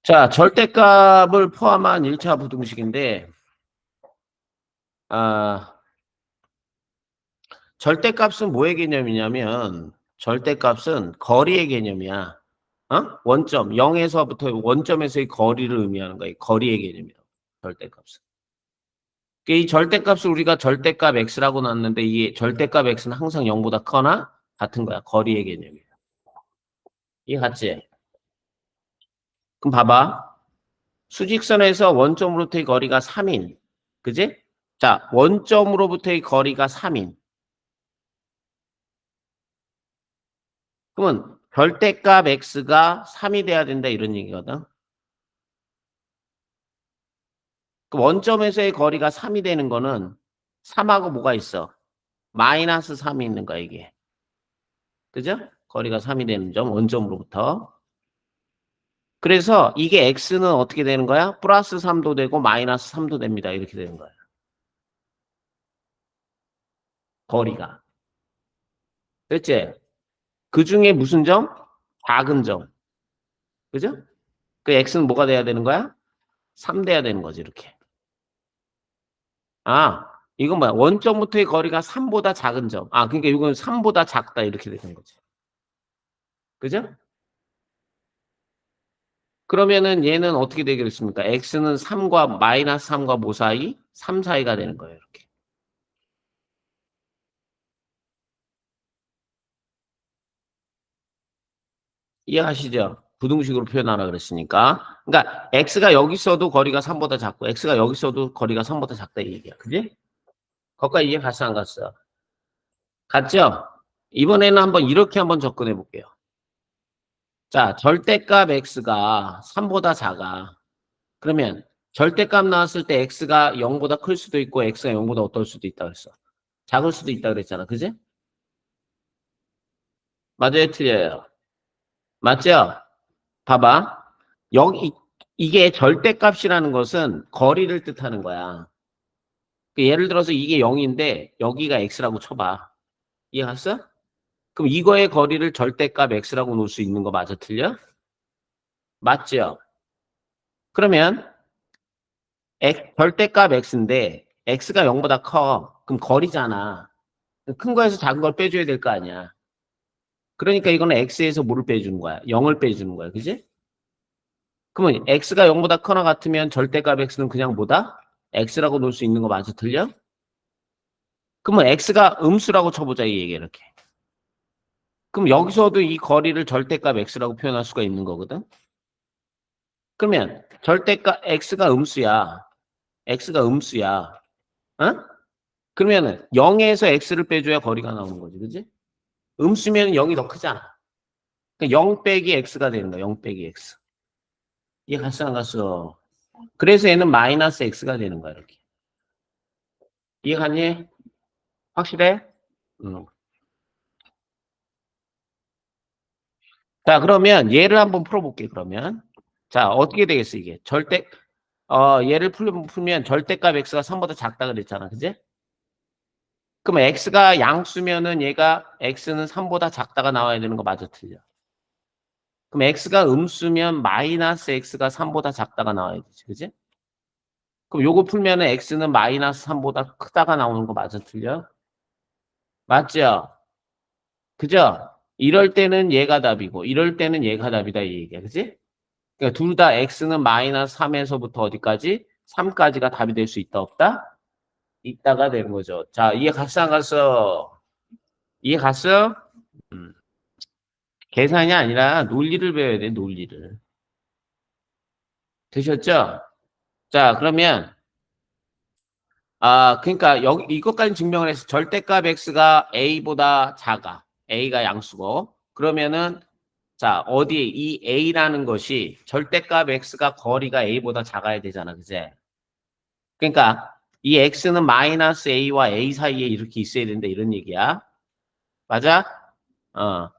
자, 절대값을 포함한 1차 부등식인데, 아, 절대값은 뭐의 개념이냐면, 절대값은 거리의 개념이야. 원점, 0에서부터 원점에서의 거리를 의미하는 거야. 거리의 개념이야. 절대값은. 이 절대값을 우리가 절대값 x라고 놨는데, 이 절대값 x는 항상 0보다 커나 같은 거야. 거리의 개념이야. 이해 갔지? 그럼 봐봐. 수직선에서 원점으로부터의 거리가 3인. 그지? 자, 원점으로부터의 거리가 3인. 그러면 절대값 x가 3이 돼야 된다 이런 얘기거든. 그 원점에서의 거리가 3이 되는 거는 3하고 뭐가 있어? 마이너스 3이 있는 거야 이게. 그죠? 거리가 3이 되는 점 원점으로부터. 그래서 이게 x는 어떻게 되는 거야? 플러스 3도 되고 마이너스 3도 됩니다. 이렇게 되는 거야. 거리가. 됐지? 그 중에 무슨 점? 작은 점. 그죠? 그 x는 뭐가 돼야 되는 거야? 3 돼야 되는 거지 이렇게. 아, 이건 뭐야? 원점부터의 거리가 3보다 작은 점. 아, 그러니까 이건 3보다 작다 이렇게 되는 거지. 그죠? 그러면은 얘는 어떻게 되겠습니까? x는 3과 마이너스 3과 뭐 사이? 3 사이가 되는 거예요. 이렇게. 이해하시죠? 부등식으로 표현하라 그랬으니까. 그러니까 x가 여기 있어도 거리가 3보다 작고 x가 여기 있어도 거리가 3보다 작다 이 얘기야. 그지? 거기까지 이해 갔어 안 갔어? 갔죠? 이번에는 한번 이렇게 한번 접근해 볼게요. 자, 절대값 x가 3보다 작아. 그러면 절대값 나왔을 때 x가 0보다 클 수도 있고 x가 0보다 어떨 수도 있다 그랬어. 작을 수도 있다 그랬잖아. 그지? 맞아요, 틀려요? 맞죠? 봐봐. 여기 이게 절대값이라는 것은 거리를 뜻하는 거야. 예를 들어서 이게 0인데 여기가 x라고 쳐봐. 이해갔어? 그럼 이거의 거리를 절대값 x라고 놓을 수 있는 거 맞아, 틀려? 맞죠? 그러면 절대값 x인데 x가 0보다 커. 그럼 거리잖아. 큰 거에서 작은 걸 빼줘야 될 거 아니야. 그러니까 이거는 x에서 뭐를 빼주는 거야? 0을 빼주는 거야. 그지? 그러면 x가 0보다 커나 같으면 절대값 x는 그냥 뭐다? x라고 놓을 수 있는 거 맞아? 틀려? 그러면 x가 음수라고 쳐보자 이 얘기 이렇게. 그럼 여기서도 이 거리를 절대값 x라고 표현할 수가 있는 거거든. 그러면 절대값 x가 음수야. x가 음수야. 어? 그러면은 0에서 x를 빼줘야 거리가 나오는 거지. 그지? 음수면 0이 더 크잖아. 그러니까 0 빼기 x가 되는 거야. 0 빼기 x. 이해 갔어 안 갔어? 그래서 얘는 마이너스 x가 되는 거야. 이렇게. 이해 갔니? 확실해? 응. 자, 그러면 얘를 한번 풀어볼게, 그러면. 자, 어떻게 되겠어, 이게? 얘를 풀면 절대값 x가 3보다 작다 그랬잖아. 그지? 그럼 x가 양수면은 얘가 x는 3보다 작다가 나와야 되는 거 맞아, 틀려? 그럼 x가 음수면 마이너스 x가 3보다 작다가 나와야 되지. 그지? 그럼 요거 풀면은 x는 마이너스 3보다 크다가 나오는 거 맞아, 틀려? 맞죠? 그죠? 이럴 때는 얘가 답이고, 이럴 때는 얘가 답이다, 이 얘기야. 그지? 그러니까 둘 다 x는 마이너스 3에서부터 어디까지? 3까지가 답이 될 수 있다, 없다? 있다가 되는 거죠. 자, 이해 갔어, 안 갔어? 이해 갔어? 음. 계산이 아니라 논리를 배워야 돼, 논리를. 되셨죠? 자, 그러면, 그러니까 여기, 이것까지 증명을 해서 절대값 x가 a보다 작아. a가 양수고. 그러면은, 자, 어디, 이 a라는 것이 절대값 x가 거리가 a보다 작아야 되잖아, 그제? 그러니까 이 x는 마이너스 a와 a 사이에 이렇게 있어야 된다 이런 얘기야. 맞아? 어.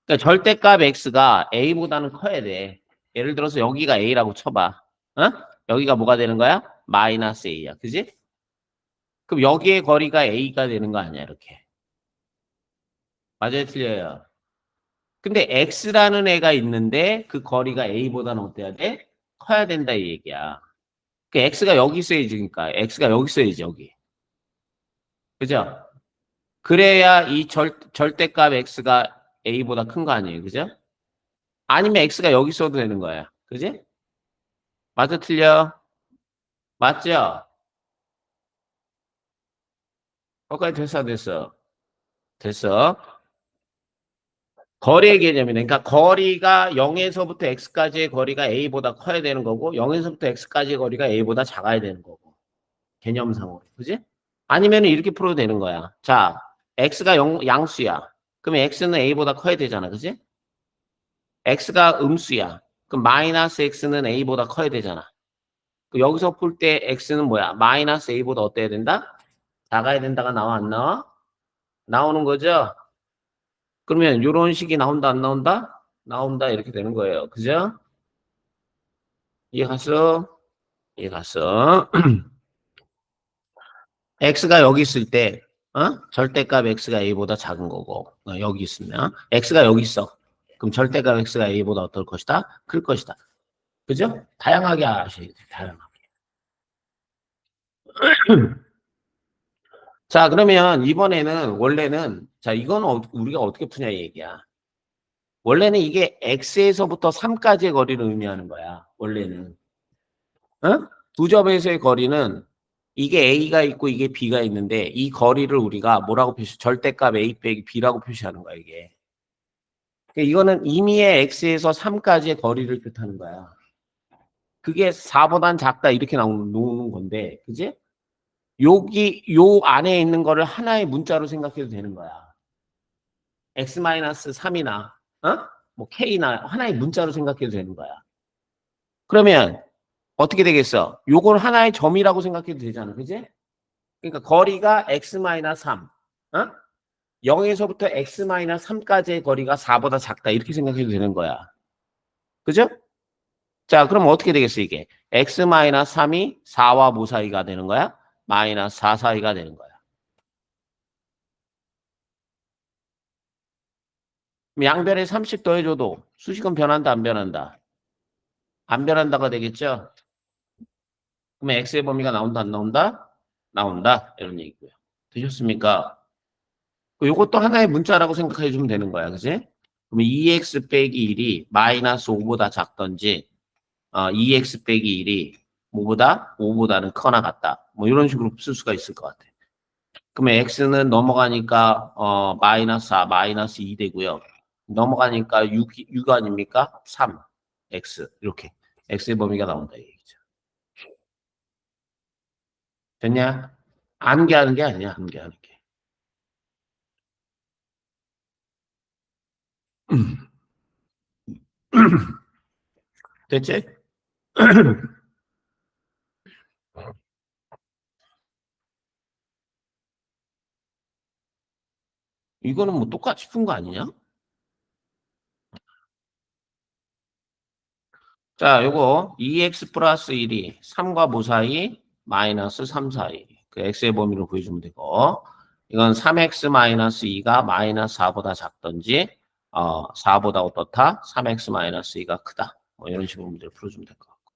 그러니까 절대값 x가 a보다는 커야 돼. 예를 들어서 여기가 a라고 쳐봐. 어? 여기가 뭐가 되는 거야? 마이너스 a야. 그지? 그럼 여기의 거리가 a가 되는 거 아니야, 이렇게. 맞아요, 틀려요? 근데 x라는 애가 있는데 그 거리가 a보다는 어때야 돼? 커야 된다 이 얘기야. 그 x가 여기 있어야지. 그러니까 x가 여기 있어야지 여기. 그죠? 그래야 이 절대값 x가 a보다 큰 거 아니에요. 그죠? 아니면 x가 여기 있어도 되는 거야. 그지? 맞아 틀려? 맞죠? 거기까지 됐어 됐어. 됐어. 거리의 개념이네. 그러니까 거리가 0에서부터 x까지의 거리가 a보다 커야 되는 거고 0에서부터 x까지의 거리가 a보다 작아야 되는 거고. 개념상으로. 그지? 아니면 이렇게 풀어도 되는 거야. 자, x가 양수야. 그럼 x는 a보다 커야 되잖아. 그지? x가 음수야. 그럼 마이너스 x는 a보다 커야 되잖아. 여기서 풀 때 x는 뭐야? 마이너스 a보다 어때야 된다? 작아야 된다가 나와 안 나와? 나오는 거죠? 그러면 이런 식이 나온다 안 나온다? 나온다 이렇게 되는 거예요. 그죠? 이해 갔어? 이해 갔어? x가 여기 있을 때 절대값 x가 a보다 작은 거고 여기 있으면 x가 여기 있어. 그럼 절대값 x가 a보다 어떨 것이다? 클 것이다. 그죠? 다양하게 아셔야 돼. 다양하게. 자, 그러면 이번에는 원래는 자, 이건 우리가 어떻게 푸냐 이 얘기야. 원래는 이게 x에서부터 3까지의 거리를 의미하는 거야. 원래는. 어? 두 점에서의 거리는 이게 a가 있고 이게 b가 있는데 이 거리를 우리가 뭐라고 절대값 a 빼기 b라고 표시하는 거야, 이게. 그러니까 이거는 임의의 x에서 3까지의 거리를 뜻하는 거야. 그게 4보단 작다 이렇게 나오는 건데, 그지? 요 안에 있는 거를 하나의 문자로 생각해도 되는 거야. x-3이나 뭐 k나 하나의 문자로 생각해도 되는 거야. 그러면 어떻게 되겠어? 요걸 하나의 점이라고 생각해도 되잖아. 그지? 그러니까 거리가 x-3. 0에서부터 x-3까지의 거리가 4보다 작다. 이렇게 생각해도 되는 거야. 그죠? 자, 그럼 어떻게 되겠어, 이게? x-3이 4와 뭐 사이가 되는 거야? 마이너스 4 사이가 되는 거야. 그럼 양변에 30 더해줘도 수식은 변한다, 안 변한다? 안 변한다가 되겠죠? 그러면 x의 범위가 나온다, 안 나온다? 나온다. 이런 얘기고요. 되셨습니까? 이것도 하나의 문자라고 생각해 주면 되는 거야. 그지? 그러면 2x 빼기 1이 마이너스 5보다 작던지 2x 빼기 1이 뭐보다? 5보다는 커나 같다. 뭐 이런 식으로 쓸 수가 있을 것 같아. 그러면 x는 넘어가니까 마이너스 4, 마이너스 2 되고요. 넘어가니까 6 아닙니까? 3, x 이렇게 x의 범위가 나온다 이 얘기죠. 됐냐? 암기하는 게 아니야, 암기하는 게. 됐지? 이거는 뭐 똑같이 푼 거 아니냐? 자, 요거 2x 플러스 1이 3과 뭐 사이? 마이너스 3 사이. 그 x의 범위로 보여주면 되고 이건 3x 마이너스 2가 마이너스 4보다 작던지 4보다 어떻다? 3x 마이너스 2가 크다. 뭐 이런 식으로 문제를 풀어주면 될 것 같고.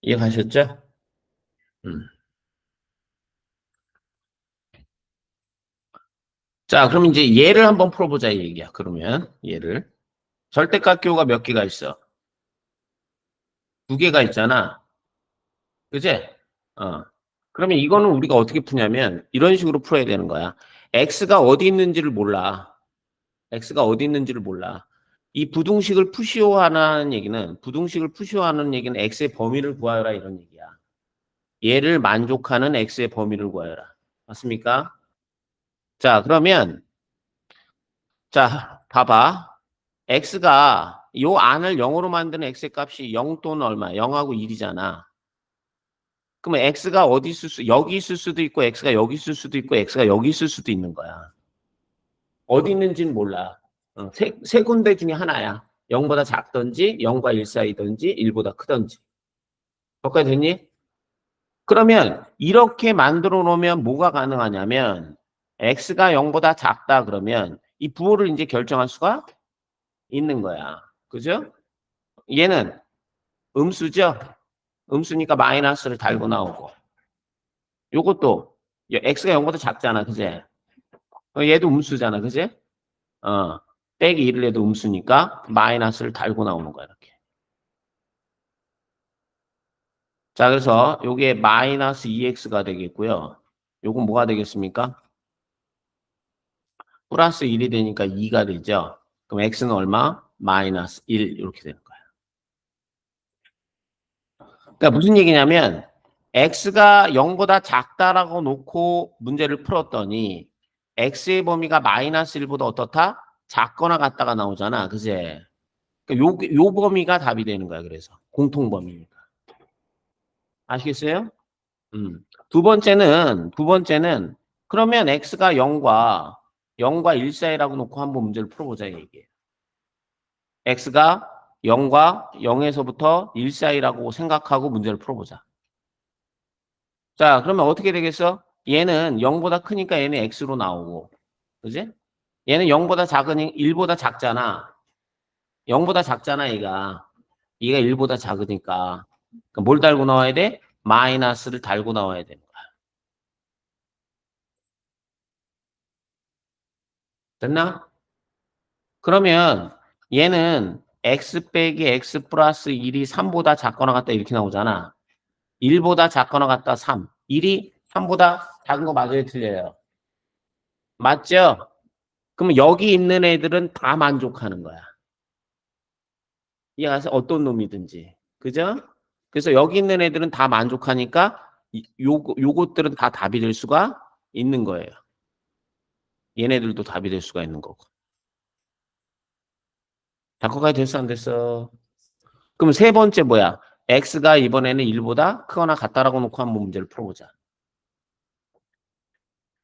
이해 가셨죠? 음. 자, 그럼 이제 얘를 한번 풀어보자 이 얘기야. 그러면 얘를 절대값 기호가 몇 개가 있어? 두 개가 있잖아. 그지? 어. 그러면 이거는 우리가 어떻게 푸냐면 이런 식으로 풀어야 되는 거야. x가 어디 있는지를 몰라. x가 어디 있는지를 몰라. 이 부등식을 푸시오하는 얘기는 x의 범위를 구하여라 이런 얘기야. 얘를 만족하는 x의 범위를 구하여라. 맞습니까? 자, 그러면 자, 봐봐. x가 요 안을 0으로 만드는 x의 값이 0 또는 얼마? 0하고 1이잖아. 그러면 x가 어디 여기 있을 수도 있고 x가 여기 있을 수도 있고 x가 여기 있을 수도 있는 거야. 어디 있는지는 몰라. 세 군데 중에 하나야. 0보다 작든지 0과 1 사이든지 1보다 크든지. 거기까지 됐니? 그러면 이렇게 만들어 놓으면 뭐가 가능하냐면 x가 0보다 작다 그러면 이 부호를 이제 결정할 수가 있는 거야. 그죠? 얘는 음수죠? 음수니까 마이너스를 달고 나오고. 요것도 x가 0보다 작잖아. 그제? 얘도 음수잖아. 그제? 어. 빼기 1을 해도 음수니까 마이너스를 달고 나오는 거야. 이렇게. 자, 그래서 요게 마이너스 2x가 되겠고요. 요건 뭐가 되겠습니까? 플러스 1이 되니까 2가 되죠. 그럼 x는 얼마? 마이너스 1 이렇게 되는 거야. 그러니까 무슨 얘기냐면 x가 0보다 작다라고 놓고 문제를 풀었더니 x의 범위가 마이너스 1보다 어떻다? 작거나 같다가 나오잖아. 그제? 그러니까 요 범위가 답이 되는 거야. 그래서 공통 범위니까. 아시겠어요? 두 번째는 그러면 x가 0과 1 사이라고 놓고 한번 문제를 풀어보자 얘기예요. x가 0과 0에서부터 1 사이라고 생각하고 문제를 풀어보자. 자, 그러면 어떻게 되겠어? 얘는 0보다 크니까 얘는 x로 나오고, 그지? 얘는 0보다 작으니 1보다 작잖아. 0보다 작잖아, 얘가 1보다 작으니까. 그러니까 뭘 달고 나와야 돼? 마이너스를 달고 나와야 되는 거야. 됐나? 그러면 얘는 x 빼기 x 플러스 1이 3보다 작거나 같다 이렇게 나오잖아. 1보다 작거나 같다 3. 1이 3보다 작은 거 맞아요? 틀려요? 맞죠? 그럼 여기 있는 애들은 다 만족하는 거야. 이해가서 어떤 놈이든지. 그죠? 그래서 여기 있는 애들은 다 만족하니까 요것들은 다 답이 될 수가 있는 거예요. 얘네들도 답이 될 수가 있는 거고. 작곡까지 됐어 안 됐어? 그럼 세 번째 뭐야? x가 이번에는 1보다 크거나 같다라고 놓고 한번 문제를 풀어보자.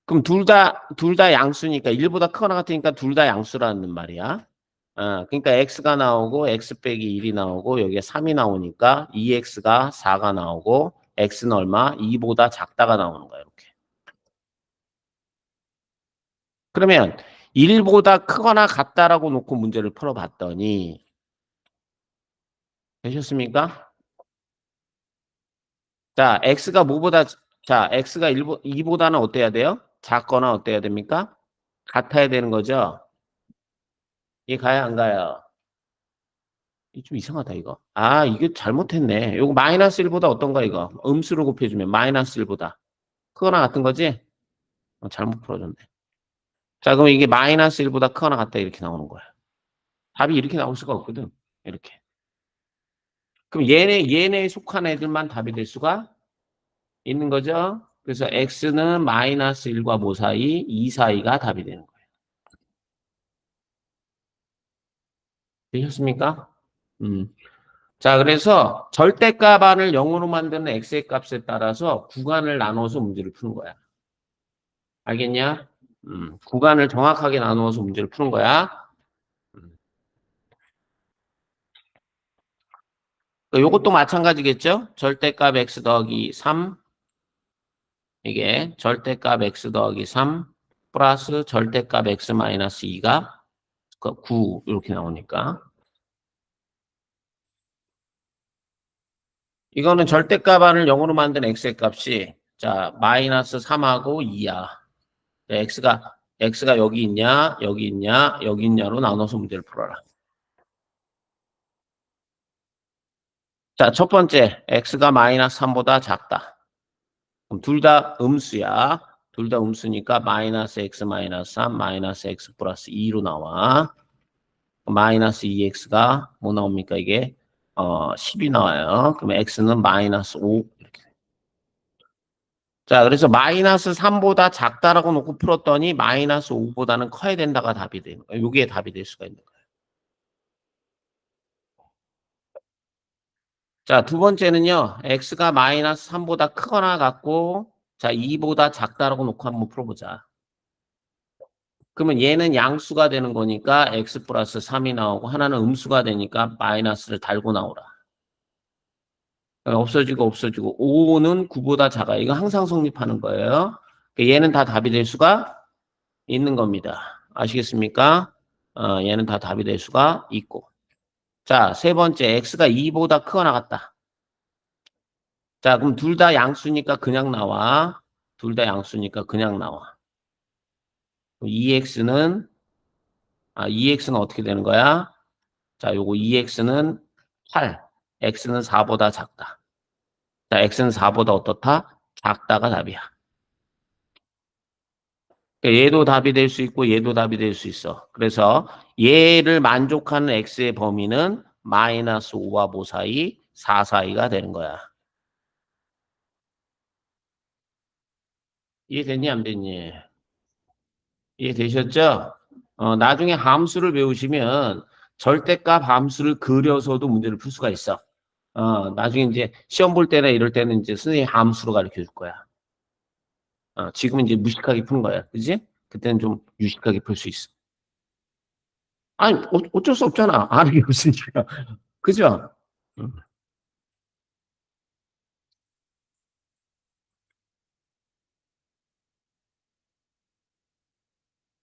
그럼 둘 다 양수니까 1보다 크거나 같으니까 둘 다 양수라는 말이야. 그러니까 x가 나오고 x 빼기 1이 나오고 여기에 3이 나오니까 2x가 4가 나오고 x는 얼마? 2보다 작다가 나오는 거야 이렇게. 그러면 1보다 크거나 같다라고 놓고 문제를 풀어봤더니 되셨습니까? 자, x가 2보다는 어때야 돼요? 작거나 어때야 됩니까? 같아야 되는 거죠? 이게 가야 안 가요? 이게 좀 이상하다 이거. 이게 잘못했네. 요거 마이너스 1보다 어떤가 이거. 음수로 곱해주면 마이너스 1보다 크거나 같은 거지? 잘못 풀어줬네. 자, 그럼 이게 마이너스 1보다 크거나 같다 이렇게 나오는 거야. 답이 이렇게 나올 수가 없거든. 이렇게. 그럼 얘네에 속한 애들만 답이 될 수가 있는 거죠. 그래서 x는 마이너스 1과 뭐 사이? 2 사이가 답이 되는 거예요. 되셨습니까? 음. 자, 그래서 절대값안을 0으로 만드는 x의 값에 따라서 구간을 나눠서 문제를 푸는 거야. 알겠냐? 구간을 정확하게 나누어서 문제를 푸는 거야. 음. 요것도 마찬가지겠죠? 절대값 x 더하기 3 이게 절대값 x 더하기 3 플러스 절대값 x 마이너스 2가 9 이렇게 나오니까 이거는 절대값안을 0으로 만든 x의 값이 자 마이너스 3하고 2야. x가 여기 있냐 여기 있냐 여기 있냐로 나눠서 문제를 풀어라. 자, 첫 번째 x가 마이너스 3보다 작다. 그럼 둘 다 음수야. 둘 다 음수니까 마이너스 x 마이너스 3 마이너스 x 플러스 2로 나와. 마이너스 2x가 뭐 나옵니까 이게 10이 나와요. 그럼 x는 마이너스 5 이렇게. 자, 그래서 마이너스 3보다 작다라고 놓고 풀었더니 마이너스 5보다는 커야 된다가 답이 되는 거예요. 요게 답이 될 수가 있는 거예요. 자, 두 번째는요. x가 마이너스 3보다 크거나 같고 자, 2보다 작다라고 놓고 한번 풀어보자. 그러면 얘는 양수가 되는 거니까 x 플러스 3이 나오고 하나는 음수가 되니까 마이너스를 달고 나오라. 없어지고 5는 9보다 작아. 이거 항상 성립하는 거예요. 그러니까 얘는 다 답이 될 수가 있는 겁니다. 아시겠습니까? 얘는 다 답이 될 수가 있고. 자, 세 번째, x가 2보다 크거나 같다. 자, 그럼 둘 다 양수니까 그냥 나와. 둘 다 양수니까 그냥 나와. 2x는, 2x는 어떻게 되는 거야? 자, 요거 2x는 8, x는 4보다 작다. 자, x는 4보다 어떻다? 작다가 답이야. 그러니까 얘도 답이 될 수 있고 얘도 답이 될 수 있어. 그래서 얘를 만족하는 x의 범위는 마이너스 5와 5 사이, 4 사이가 되는 거야. 이해됐니 안 됐니? 이해되셨죠? 나중에 함수를 배우시면 절대값 함수를 그려서도 문제를 풀 수가 있어. 나중에 이제 시험 볼 때나 이럴 때는 이제 선생님이 함수로 가르쳐 줄 거야. 지금은 이제 무식하게 푸는 거야. 그지? 그때는 좀 유식하게 풀 수 있어. 아니, 어쩔 수 없잖아. 아는 게 없으니까. 그죠? 응.